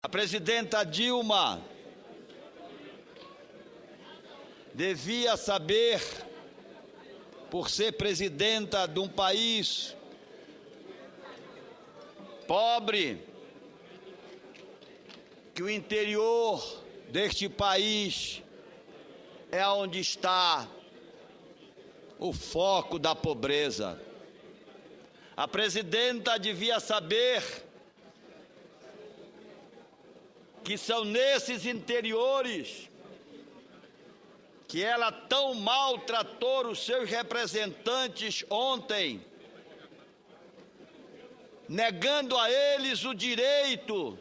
A presidenta Dilma devia saber, por ser presidenta de um país pobre, que o interior deste país é onde está o foco da pobreza. A presidenta devia saber que são nesses interiores que ela tão maltratou os seus representantes ontem, negando a eles o direito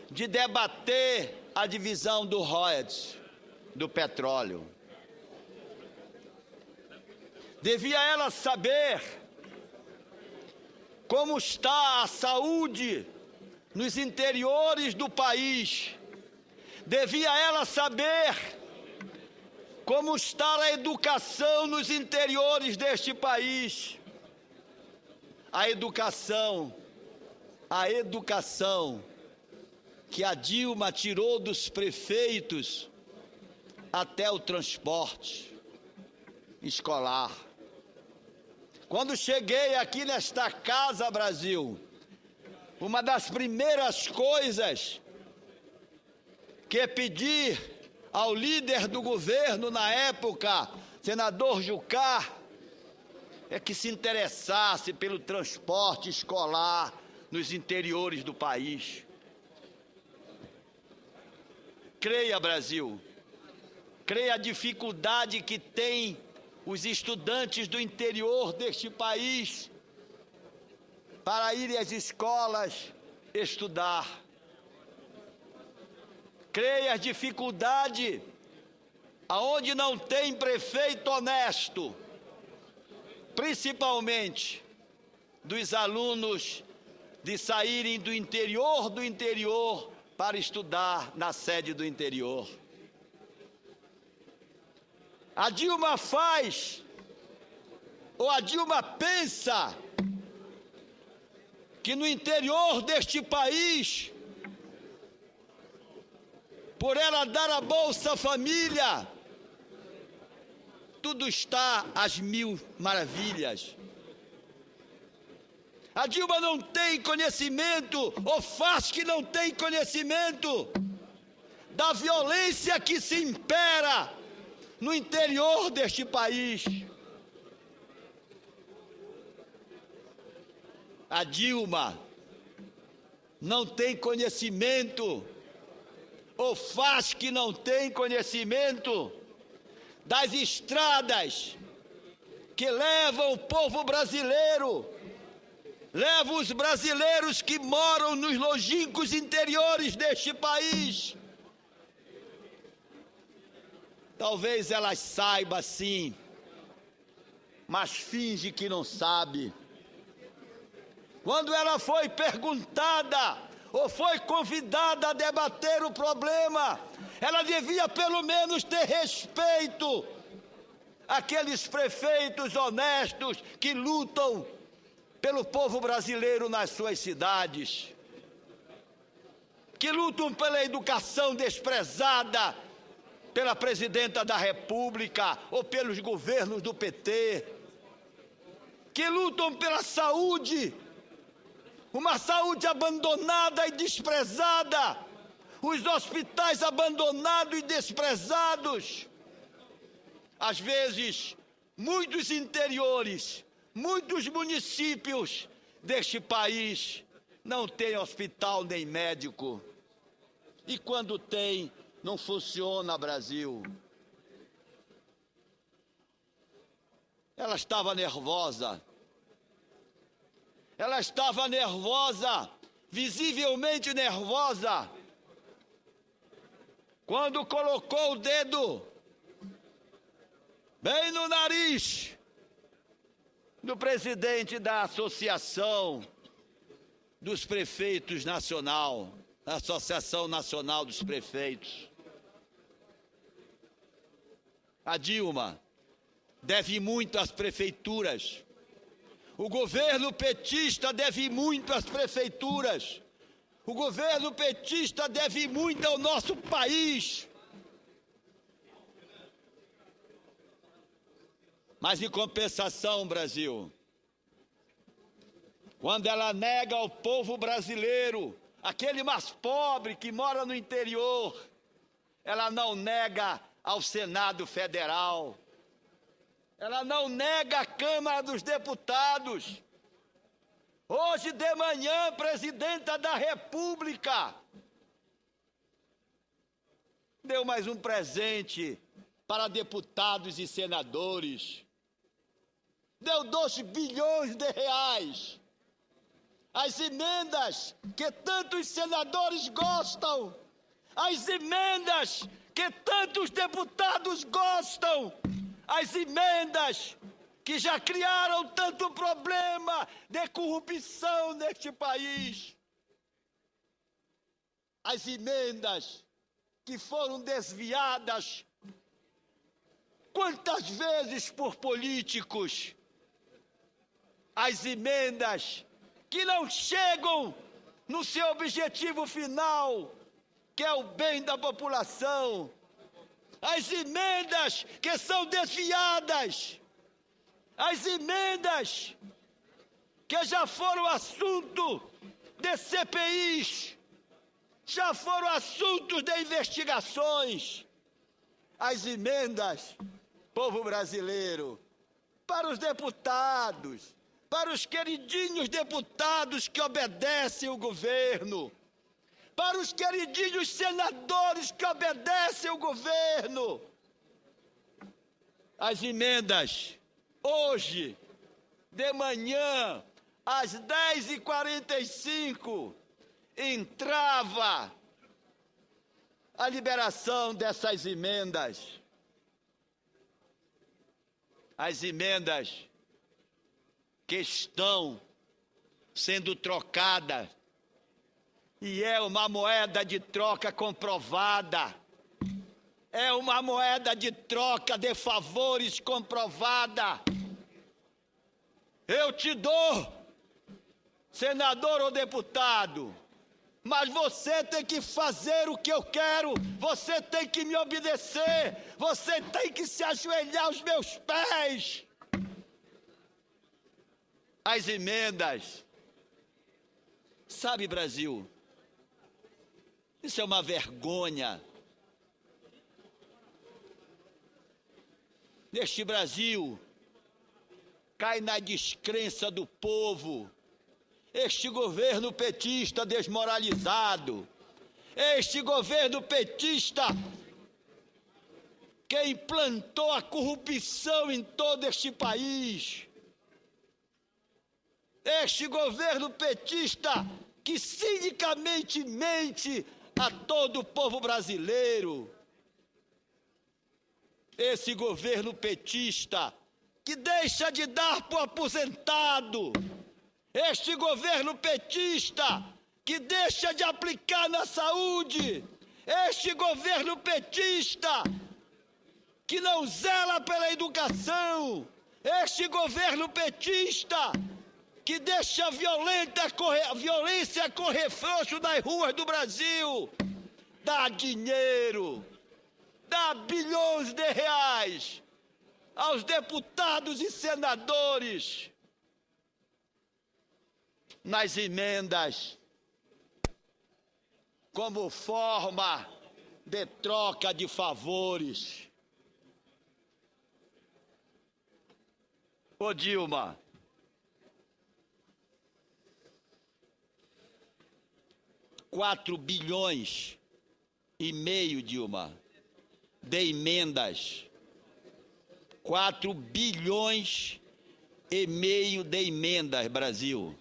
de debater a divisão do royalties, do petróleo. Devia ela saber como está a saúde nos interiores do país. Devia ela saber como está a educação nos interiores deste país. A educação que a Dilma tirou dos prefeitos até o transporte escolar. Quando cheguei aqui nesta casa, Brasil, uma das primeiras coisas que pedi ao líder do governo na época, senador Jucá, é que se interessasse pelo transporte escolar nos interiores do país. Creia, Brasil, creia a dificuldade que tem os estudantes do interior deste país para irem às escolas estudar. Creia a dificuldade aonde não tem prefeito honesto, principalmente dos alunos de saírem do interior para estudar na sede do interior. A Dilma a Dilma pensa que no interior deste país, por ela dar a Bolsa Família, tudo está às mil maravilhas. A Dilma não tem conhecimento, ou faz que não tem conhecimento, da violência que se impera no interior deste país. A Dilma não tem conhecimento, ou faz que não tem conhecimento, das estradas que levam o povo brasileiro, levam os brasileiros que moram nos longínquos interiores deste país. Talvez ela saiba sim, mas finge que não sabe. Quando ela foi perguntada ou foi convidada a debater o problema, ela devia pelo menos ter respeito àqueles prefeitos honestos que lutam pelo povo brasileiro nas suas cidades, que lutam pela educação desprezada pela presidenta da República ou pelos governos do PT, que lutam pela saúde, uma saúde abandonada e desprezada, os hospitais abandonados e desprezados. Às vezes, muitos interiores, muitos municípios deste país não têm hospital nem médico. E quando tem, não funciona, Brasil. Ela estava nervosa. Ela estava nervosa, visivelmente nervosa, quando colocou o dedo bem no nariz do presidente da Associação dos Prefeitos Nacional, a Associação Nacional dos Prefeitos. A Dilma deve muito às prefeituras. O governo petista deve muito às prefeituras. O governo petista deve muito ao nosso país. Mas, em compensação, Brasil, quando ela nega ao povo brasileiro, aquele mais pobre que mora no interior, ela não nega ao Senado Federal, ela não nega à Câmara dos Deputados. Hoje de manhã, presidenta da República deu mais um presente para deputados e senadores. Deu 2 bilhões de reais. As emendas que tantos senadores gostam, as emendas que tantos deputados gostam, as emendas que já criaram tanto problema de corrupção neste país. As emendas que foram desviadas quantas vezes por políticos. As emendas que não chegam no seu objetivo final, que é o bem da população. As emendas que são desviadas. As emendas que já foram assunto de CPIs, já foram assuntos de investigações. As emendas, povo brasileiro, para os deputados, para os queridinhos deputados que obedecem o governo, para os queridinhos senadores que obedecem o governo. As emendas, hoje, de manhã, às 10h45, entrava a liberação dessas emendas. As emendas que estão sendo trocadas, e é uma moeda de troca comprovada, é uma moeda de troca de favores comprovada. Eu te dou, senador ou deputado, mas você tem que fazer o que eu quero, você tem que me obedecer, você tem que se ajoelhar aos meus pés. As emendas. Sabe, Brasil, isso é uma vergonha. Neste Brasil, cai na descrença do povo. Este governo petista desmoralizado, este governo petista que implantou a corrupção em todo este país, este governo petista que cinicamente mente a todo o povo brasileiro, esse governo petista que deixa de dar para o aposentado, este governo petista que deixa de aplicar na saúde, este governo petista que não zela pela educação, este governo petista que deixa a violência correr frouxo nas ruas do Brasil, dá dinheiro, dá bilhões de reais aos deputados e senadores nas emendas, como forma de troca de favores. Ô Dilma, R$4,5 bilhões, Dilma, de emendas. 4,5 bilhões de emendas, Brasil.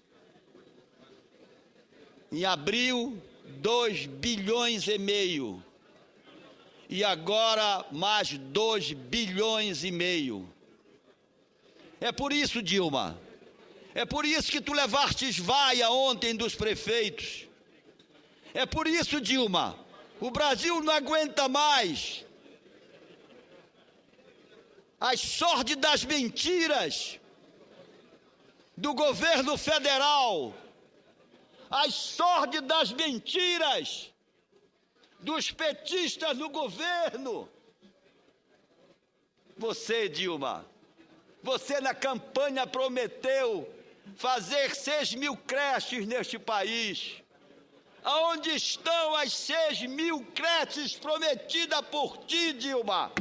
Em abril, 2,5 bilhões. E agora, mais 2,5 bilhões. É por isso, Dilma, é por isso que tu levastes vaia ontem dos prefeitos. É por isso, Dilma, o Brasil não aguenta mais as sórdidas mentiras do governo federal, as sórdidas mentiras dos petistas no governo. Você, Dilma, você na campanha prometeu fazer 6.000 creches neste país. Aonde estão as 6.000 creches prometidas por ti, Dilma?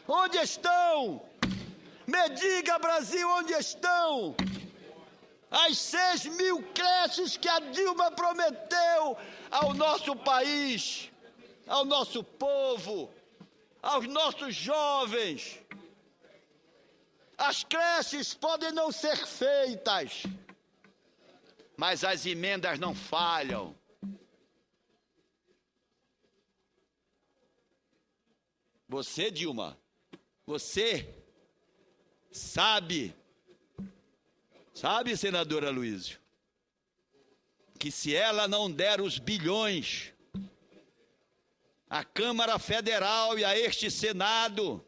Onde estão? Me diga, Brasil, onde estão as 6.000 creches que a Dilma prometeu ao nosso país, ao nosso povo, aos nossos jovens? As creches podem não ser feitas, mas as emendas não falham. Você, Dilma, você sabe, senadora Aloysio, que se ela não der os bilhões à Câmara Federal e a este Senado,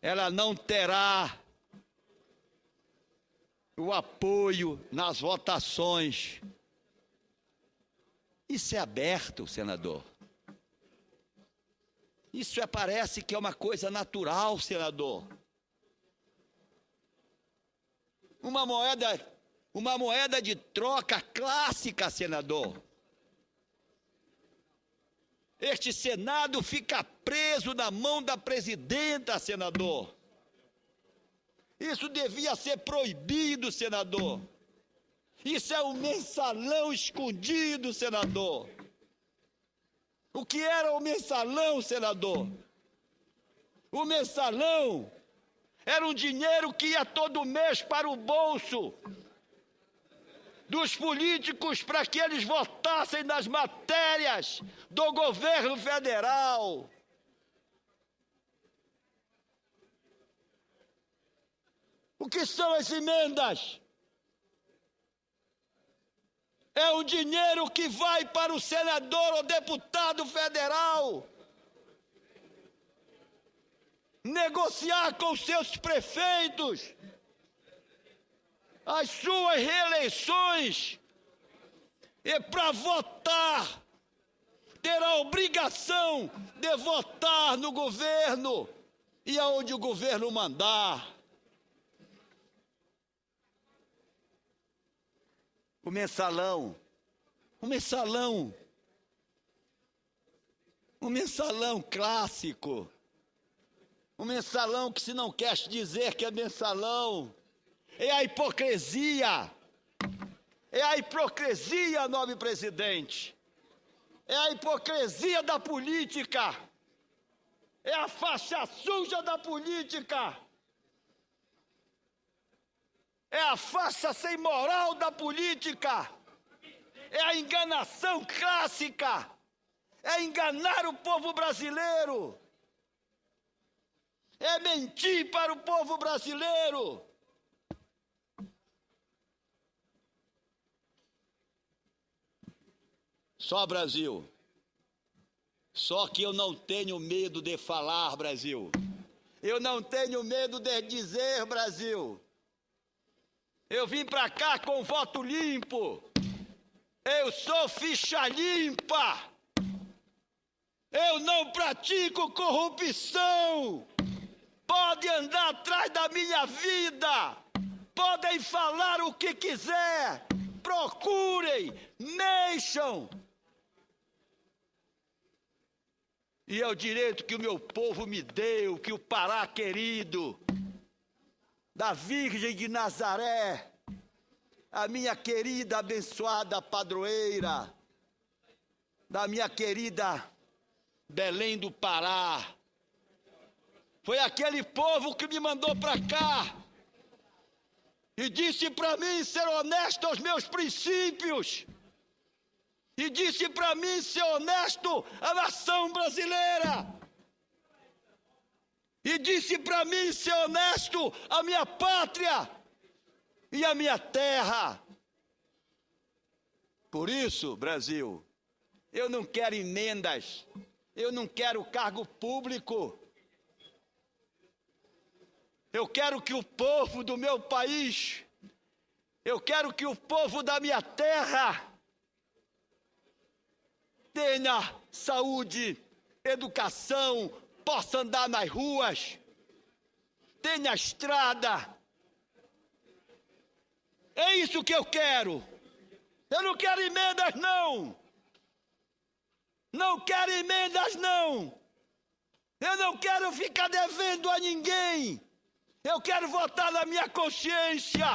ela não terá o apoio nas votações. Isso é aberto, senador. Isso parece que é uma coisa natural, senador. Uma moeda de troca clássica, senador. Este Senado fica preso na mão da presidenta, senador. Isso devia ser proibido, senador. Isso é um mensalão escondido, senador. O que era o mensalão, senador? O mensalão era um dinheiro que ia todo mês para o bolso dos políticos para que eles votassem nas matérias do governo federal. O que são as emendas? É um dinheiro que vai para o senador ou deputado federal negociar com seus prefeitos as suas reeleições, e para votar, ter a obrigação de votar no governo e aonde o governo mandar. O mensalão clássico, o mensalão que se não quer dizer que é mensalão, é a hipocrisia, nobre presidente, é a hipocrisia da política, é a faixa suja da política, é a faixa sem moral da política, é a enganação clássica, é enganar o povo brasileiro, é mentir para o povo brasileiro. Só Brasil. Só que eu não tenho medo de falar, Brasil. Eu não tenho medo de dizer, Brasil. Eu vim para cá com voto limpo. Eu sou ficha limpa. Eu não pratico corrupção. Pode andar atrás da minha vida. Podem falar o que quiser. Procurem, mexam. E é o direito que o meu povo me deu, que o Pará querido, da Virgem de Nazaré, a minha querida abençoada padroeira, da minha querida Belém do Pará. Foi aquele povo que me mandou para cá e disse para mim ser honesto aos meus princípios. E disse para mim ser honesto à nação brasileira. E disse para mim ser honesto à minha pátria e à minha terra. Por isso, Brasil, eu não quero emendas, eu não quero cargo público. Eu quero que o povo do meu país Eu quero que o povo da minha terra tenha saúde, educação, possa andar nas ruas, tenha estrada. É isso que eu quero. Eu não quero emendas, não. Não quero emendas, não. Eu não quero ficar devendo a ninguém. Eu quero votar na minha consciência.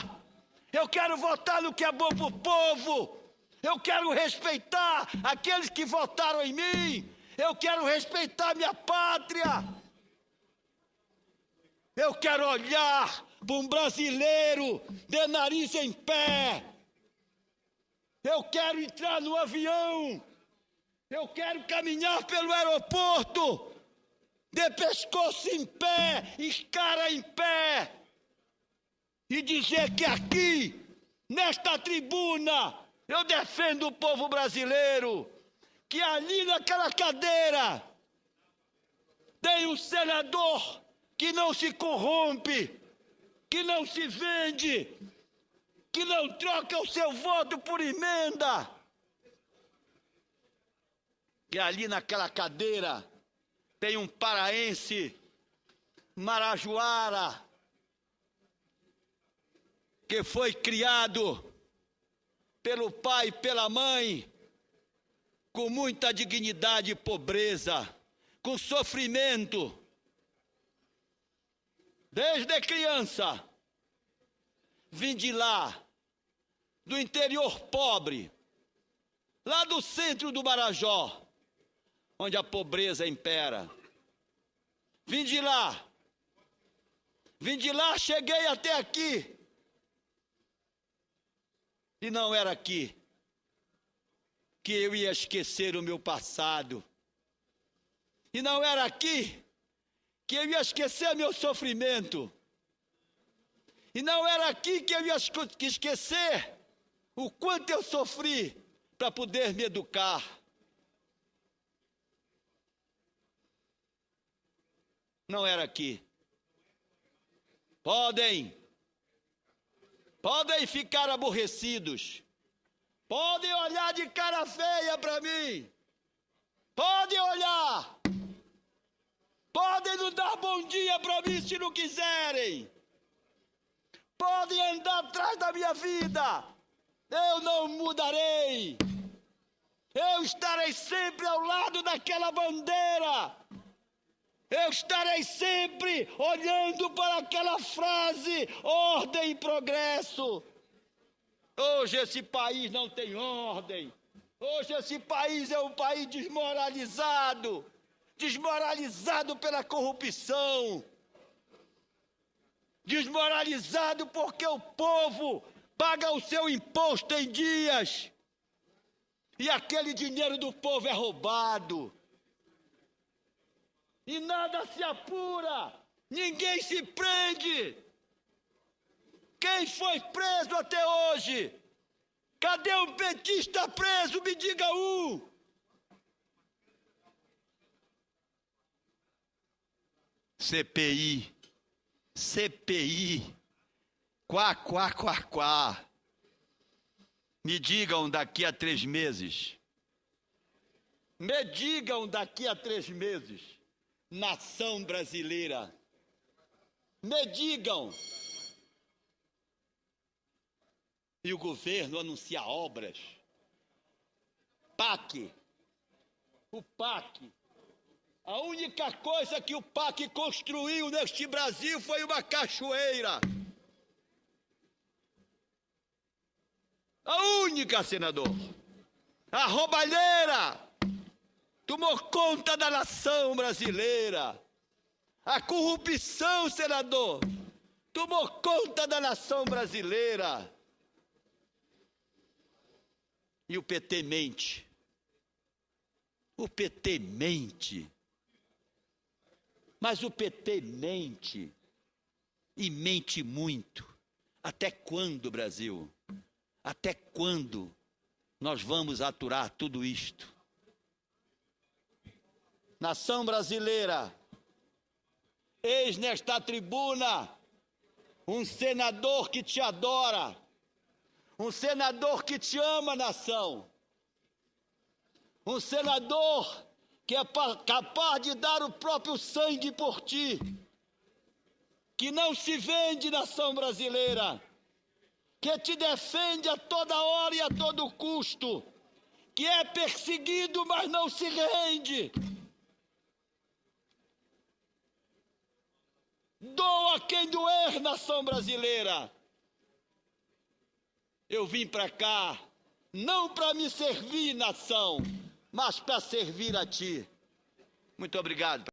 Eu quero votar no que é bom para o povo. Eu quero respeitar aqueles que votaram em mim. Eu quero respeitar minha pátria. Eu quero olhar para um brasileiro de nariz em pé. Eu quero entrar no avião. Eu quero caminhar pelo aeroporto, de pescoço em pé, escara em pé, e dizer que aqui, nesta tribuna, eu defendo o povo brasileiro, que ali naquela cadeira tem um senador que não se corrompe, que não se vende, que não troca o seu voto por emenda. Que ali naquela cadeira tem um paraense, Marajoara, que foi criado pelo pai e pela mãe, com muita dignidade e pobreza, com sofrimento. Desde criança, vim de lá, do interior pobre, lá do centro do Marajó, onde a pobreza impera. Vim de lá, cheguei até aqui. E não era aqui que eu ia esquecer o meu passado. E não era aqui que eu ia esquecer meu sofrimento. E não era aqui que eu ia esquecer o quanto eu sofri para poder me educar. Não era aqui. Podem ficar aborrecidos. Podem olhar de cara feia para mim. Podem olhar. Podem não dar bom dia para mim se não quiserem. Podem andar atrás da minha vida. Eu não mudarei. Eu estarei sempre ao lado daquela bandeira. Eu estarei sempre olhando para aquela frase, ordem e progresso. Hoje esse país não tem ordem. Hoje esse país é um país desmoralizado. Desmoralizado pela corrupção. Desmoralizado porque o povo paga o seu imposto em dias. E aquele dinheiro do povo é roubado. E nada se apura, ninguém se prende. Quem foi preso até hoje? Cadê um petista preso? Me diga um. CPI, quá, quá, quá, quá. Me digam daqui a 3 meses. Me digam daqui a 3 meses. Nação brasileira, me digam. E o governo anuncia obras. PAC. O PAC. A única coisa que o PAC construiu neste Brasil foi uma cachoeira. A única, senador. A roubalheira tomou conta da nação brasileira. A corrupção, senador, tomou conta da nação brasileira. E o PT mente. O PT mente. Mas o PT mente. E mente muito. Até quando, Brasil? Até quando nós vamos aturar tudo isto? Nação brasileira, eis nesta tribuna um senador que te adora, Um senador que te ama, nação. Um senador que é capaz de dar o próprio sangue por ti. Que não se vende, nação brasileira. Que te defende a toda hora e a todo custo. Que é perseguido, mas não se rende. Doa quem doer, nação brasileira. Eu vim para cá, não para me servir, nação, mas para servir a ti. Muito obrigado.